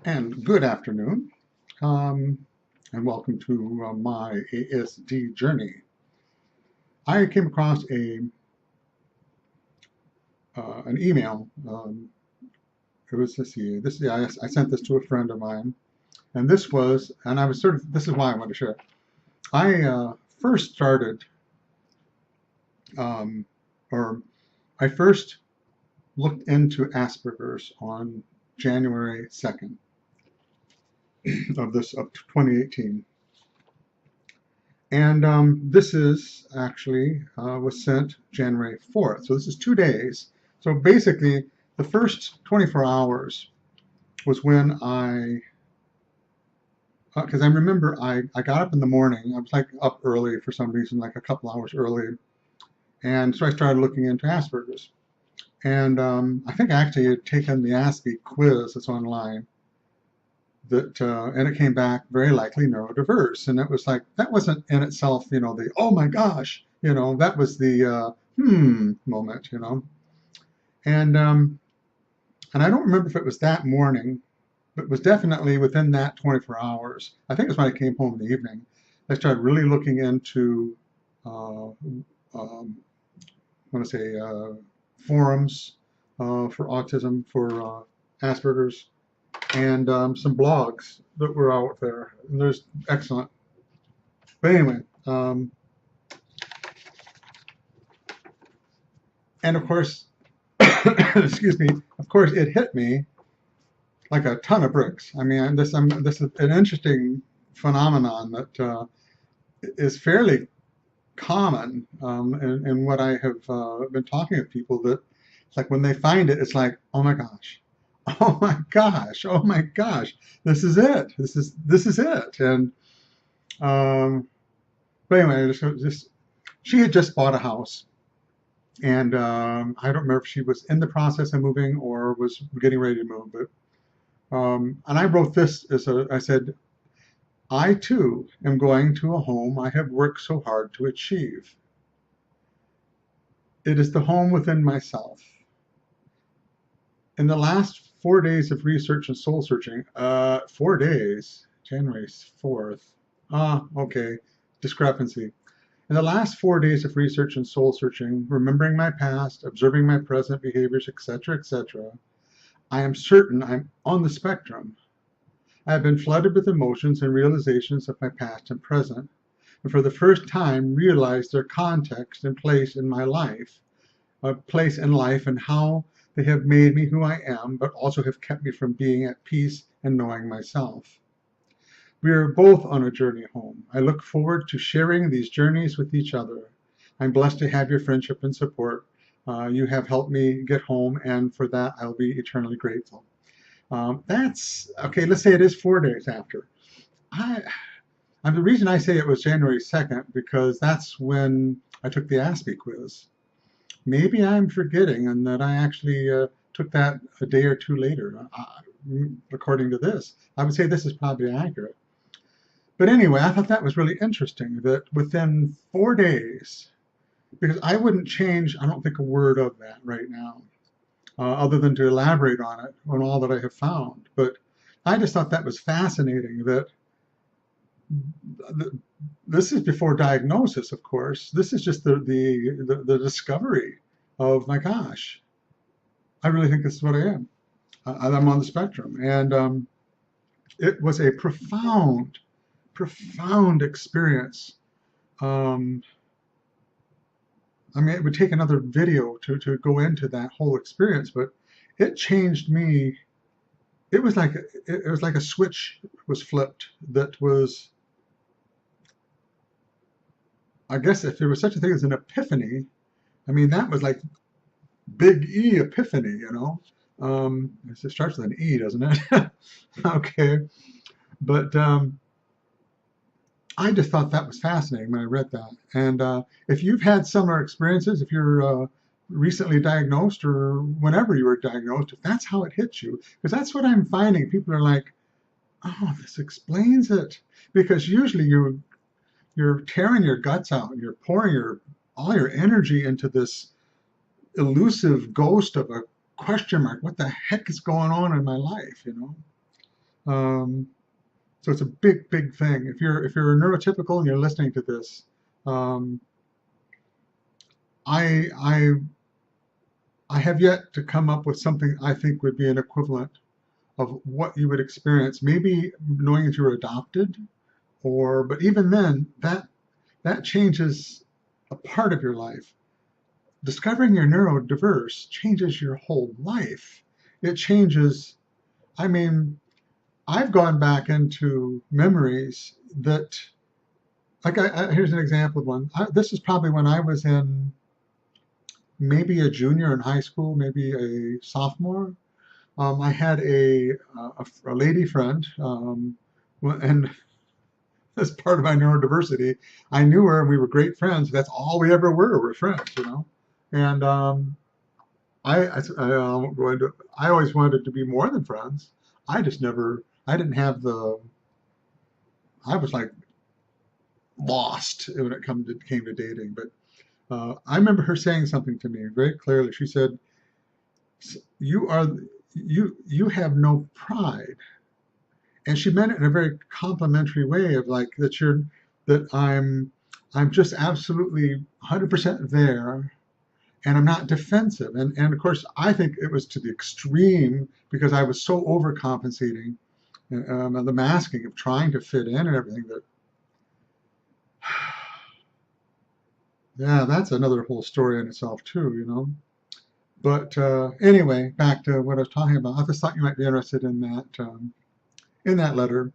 And good afternoon, um, and welcome to my ASD journey. I came across an email. It was let's see. I sent this to a friend of mine, and and I was this is why I want to share it. I first started, um, or I first looked into Asperger's on January 2nd of 2018. And this is actually was sent January 4th. So this is 2 days. So basically, the first 24 hours was when because I remember I got up in the morning. I was like up early for some reason, like a couple hours early. And so I started looking into Asperger's. And I think I actually had taken the ASPE quiz that's online. And it came back very likely neurodiverse, and it was like that wasn't in itself, the oh my gosh, that was the moment, and I don't remember if it was that morning, but it was definitely within that 24 hours. I think it was when I came home in the evening. I started really looking into, I want to say, forums for autism, for Asperger's, and some blogs that were out there. And there's excellent. But anyway, and of course, excuse me. Of course, it hit me like a ton of bricks. I mean, this is an interesting phenomenon that is fairly common in what I have been talking with people. That it's like when they find it, it's like, oh my gosh, oh my gosh, oh my gosh, this is it. This is it. And but anyway, she had just bought a house, and I don't remember if she was in the process of moving or was getting ready to move. But and I wrote this I said, I too am going to a home I have worked so hard to achieve. It is the home within myself. In the last 4 days of research and soul searching, 4 days, January 4th. Okay, discrepancy. In the last 4 days of research and soul searching, remembering my past, observing my present behaviors, etc., etc., I am certain I'm on the spectrum. I have been flooded with emotions and realizations of my past and present, and for the first time realized their context and place in my life, place in life, and how they have made me who I am, but also have kept me from being at peace and knowing myself. We are both on a journey home. I look forward to sharing these journeys with each other. I'm blessed to have your friendship and support. You have helped me get home, and for that I'll be eternally grateful. That's okay. Let's say it is 4 days after. The reason I say it was January 2nd because that's when I took the ASPE quiz. Maybe I'm forgetting, and that I actually took that a day or two later. According to this, I would say this is probably accurate. But anyway, I thought that was really interesting that within 4 days, because I wouldn't change, I don't think, a word of that right now, other than to elaborate on it, on all that I have found. But I just thought that was fascinating that this is before diagnosis, of course. This is just the discovery of, my gosh, I really think this is what I am. I'm on the spectrum. And it was a profound experience. I mean, it would take another video to go into that whole experience, but it changed me. It was like a switch was flipped. That was, I guess, if there was such a thing as an epiphany. I mean, that was like big E epiphany. It starts with an E, doesn't it? Okay, but I just thought that was fascinating when I read that. And if you've had similar experiences, if you're recently diagnosed or whenever you were diagnosed, if that's how it hits you, because that's what I'm finding. People are like, oh, this explains it. Because usually you're tearing your guts out and you're pouring all your energy into this elusive ghost of a question mark. What the heck is going on in my life, So it's a big, big thing. If you're neurotypical and you're listening to this, um, I I have yet to come up with something I think would be an equivalent of what you would experience. Maybe knowing that you're adopted, or but even then, that changes a part of your life. Discovering you're neurodiverse changes your whole life. It changes. I mean, I've gone back into memories that, like, here's an example of one. This is probably when I was in maybe a junior in high school, maybe a sophomore. I had a lady friend, and as part of my neurodiversity, I knew her and we were great friends. That's all we ever were friends, you know. And I always wanted to be more than friends. I just never, I didn't have the, I was like lost when it came to dating. But I remember her saying something to me very clearly. She said, "You are, you have no pride," and she meant it in a very complimentary way of like that I'm just absolutely 100% there, and I'm not defensive. And of course, I think it was to the extreme because I was so overcompensating, and the masking of trying to fit in and everything that, yeah, that's another whole story in itself too, you know. But anyway, back to what I was talking about. I just thought you might be interested in that letter,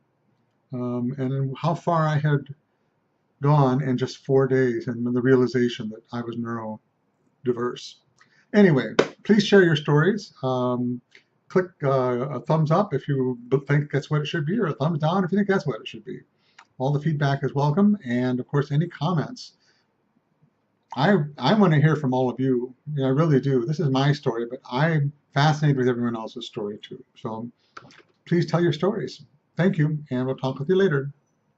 and in how far I had gone in just 4 days, and the realization that I was neurodiverse. Anyway, please share your stories. Click a thumbs up if you think that's what it should be, or a thumbs down if you think that's what it should be. All the feedback is welcome, and of course, any comments. I want to hear from all of you. I really do. This is my story, but I'm fascinated with everyone else's story too. So please tell your stories. Thank you, and we'll talk with you later.